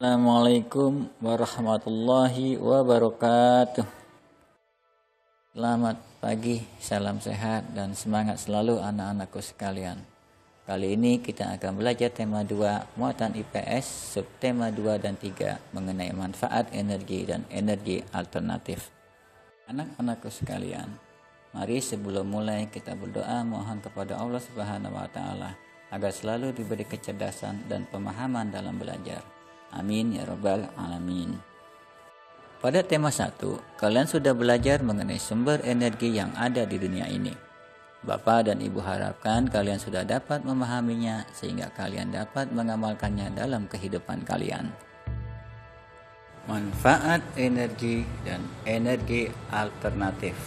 Assalamualaikum warahmatullahi wabarakatuh. Selamat pagi, salam sehat dan semangat selalu anak-anakku sekalian. Kali ini kita akan belajar tema 2 muatan IPS subtema 2 dan 3 mengenai manfaat energi dan energi alternatif. Anak-anakku sekalian, mari sebelum mulai kita berdoa mohon kepada Allah Subhanahu wa taala agar selalu diberi kecerdasan dan pemahaman dalam belajar. Amin ya rabbal alamin. Pada tema 1, kalian sudah belajar mengenai sumber energi yang ada di dunia ini. Bapak dan Ibu harapkan kalian sudah dapat memahaminya sehingga kalian dapat mengamalkannya dalam kehidupan kalian. Manfaat energi dan energi alternatif.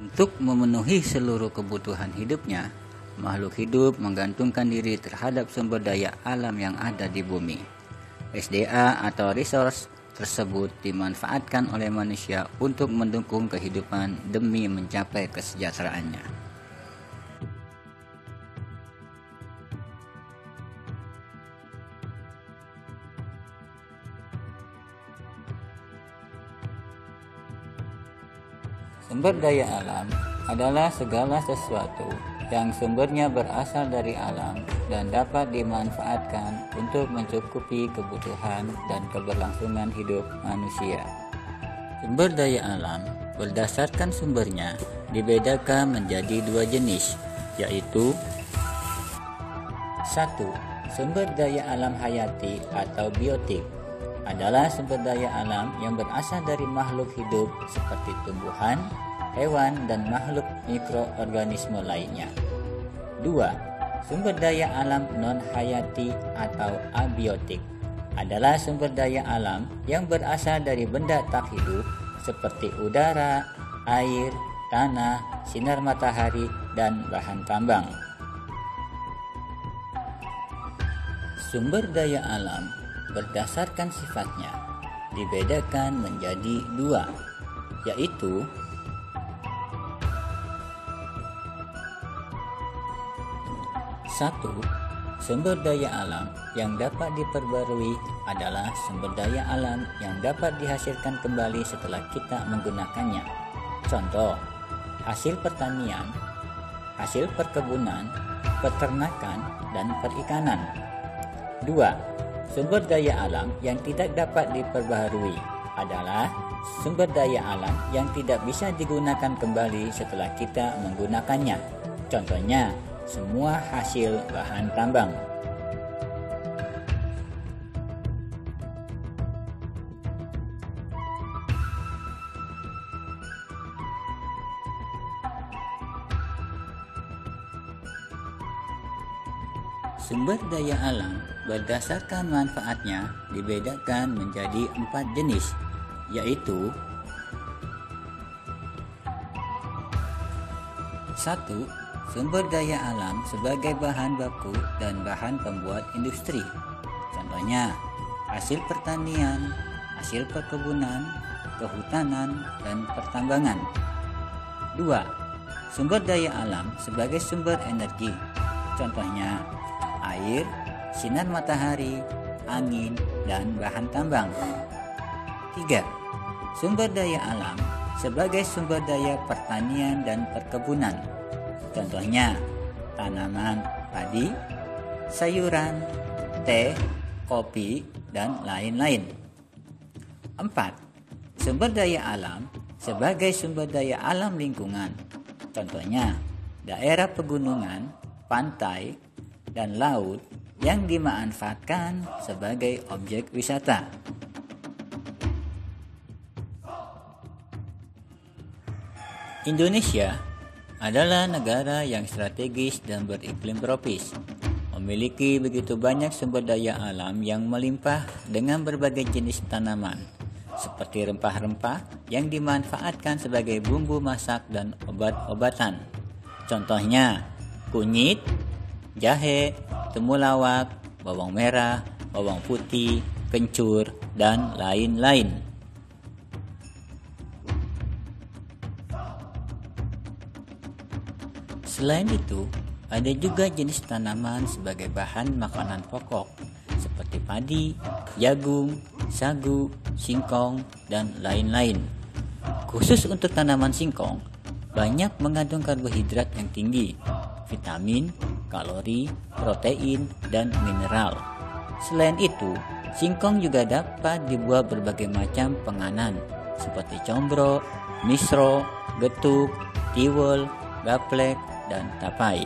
Untuk memenuhi seluruh kebutuhan hidupnya, makhluk hidup menggantungkan diri terhadap sumber daya alam yang ada di bumi. SDA atau resource tersebut dimanfaatkan oleh manusia untuk mendukung kehidupan demi mencapai kesejahteraannya. Sumber daya alam adalah segala sesuatu yang sumbernya berasal dari alam dan dapat dimanfaatkan untuk mencukupi kebutuhan dan keberlangsungan hidup manusia. Sumber daya alam berdasarkan sumbernya dibedakan menjadi 2 jenis, yaitu 1. Sumber daya alam hayati atau biotik adalah sumber daya alam yang berasal dari makhluk hidup seperti tumbuhan, hewan, dan makhluk mikroorganisme lainnya. 2. Sumber daya alam non-hayati atau abiotik adalah sumber daya alam yang berasal dari benda tak hidup seperti udara, air, tanah, sinar matahari, dan bahan tambang. Sumber daya alam berdasarkan sifatnya dibedakan menjadi 2, yaitu 1. Sumber daya alam yang dapat diperbarui adalah sumber daya alam yang dapat dihasilkan kembali setelah kita menggunakannya. Contoh, hasil pertanian, hasil perkebunan, peternakan, dan perikanan. 2. Sumber daya alam yang tidak dapat diperbaharui adalah sumber daya alam yang tidak bisa digunakan kembali setelah kita menggunakannya. Contohnya, semua hasil bahan tambang. Sumber daya alam berdasarkan manfaatnya dibedakan menjadi 4 jenis, yaitu 1. Sumber daya alam sebagai bahan baku dan bahan pembuat industri. Contohnya, hasil pertanian, hasil perkebunan, kehutanan, dan pertambangan. 2. Sumber daya alam sebagai sumber energi. Contohnya, air, sinar matahari, angin, dan bahan tambang. 3. Sumber daya alam sebagai sumber daya pertanian dan perkebunan. Contohnya, tanaman padi, sayuran, teh, kopi, dan lain-lain. 4. Sumber daya alam sebagai sumber daya alam lingkungan. Contohnya, daerah pegunungan, pantai, dan laut yang dimanfaatkan sebagai objek wisata. Indonesia adalah negara yang strategis dan beriklim tropis, memiliki begitu banyak sumber daya alam yang melimpah dengan berbagai jenis tanaman, seperti rempah-rempah yang dimanfaatkan sebagai bumbu masak dan obat-obatan. Contohnya, kunyit, jahe, temulawak, bawang merah, bawang putih, kencur, dan lain-lain. Selain itu, ada juga jenis tanaman sebagai bahan makanan pokok seperti padi, jagung, sagu, singkong, dan lain-lain. Khusus untuk tanaman singkong, banyak mengandung karbohidrat yang tinggi, vitamin, kalori, protein, dan mineral. Selain itu, singkong juga dapat dibuat berbagai macam penganan seperti combro, misro, getuk, tiwul, gaplek, dan tapai.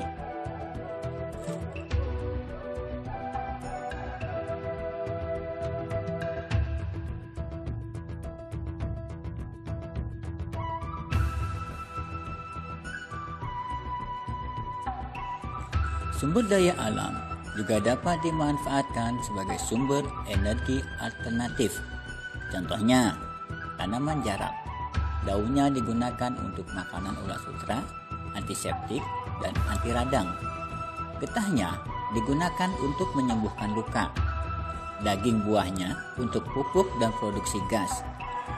Sumber daya alam juga dapat dimanfaatkan sebagai sumber energi alternatif. Contohnya, tanaman jarak. Daunnya digunakan untuk makanan ulat sutra, antiseptik, dan anti radang. Getahnya digunakan untuk menyembuhkan luka. Daging buahnya untuk pupuk dan produksi gas.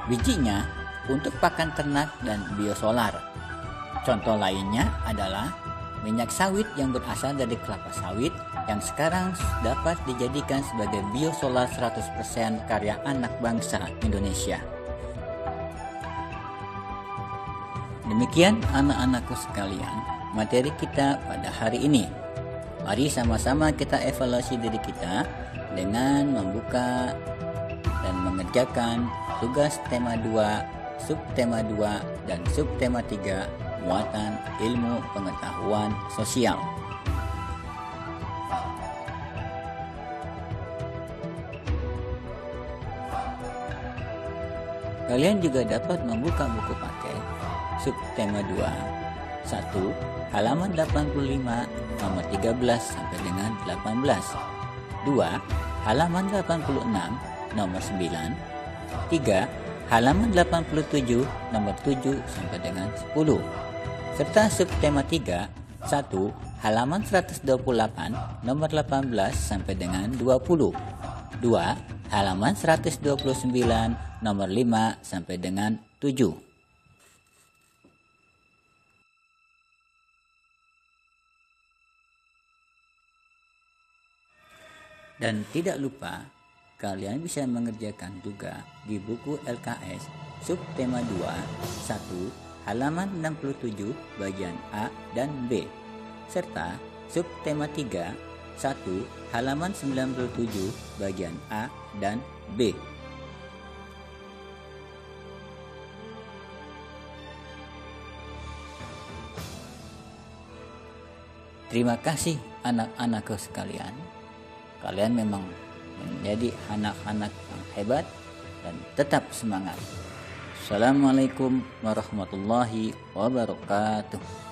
Bijinya untuk pakan ternak dan biosolar. Contoh lainnya adalah minyak sawit yang berasal dari kelapa sawit yang sekarang dapat dijadikan sebagai biosolar 100% karya anak bangsa Indonesia. Demikian anak-anakku sekalian, materi kita pada hari ini. Mari sama-sama kita evaluasi diri kita dengan membuka dan mengerjakan tugas tema 2, subtema 2, dan subtema 3 muatan ilmu pengetahuan sosial. Kalian juga dapat membuka buku paket subtema 2 1 halaman 85 nomor 13 sampai dengan 18, 2 halaman 86 nomor 9, 3 halaman 87 nomor 7 sampai dengan 10, serta subtema 3 1 halaman 128 nomor 18 sampai dengan 20, 2 halaman 129 nomor 5 sampai dengan 7. Dan tidak lupa, kalian bisa mengerjakan juga di buku LKS subtema 2 1 halaman 67 bagian A dan B, serta subtema 3 1 halaman 97 bagian A dan B. Terima kasih anak-anakku sekalian. Kalian memang menjadi anak-anak yang hebat dan tetap semangat. Assalamualaikum warahmatullahi wabarakatuh.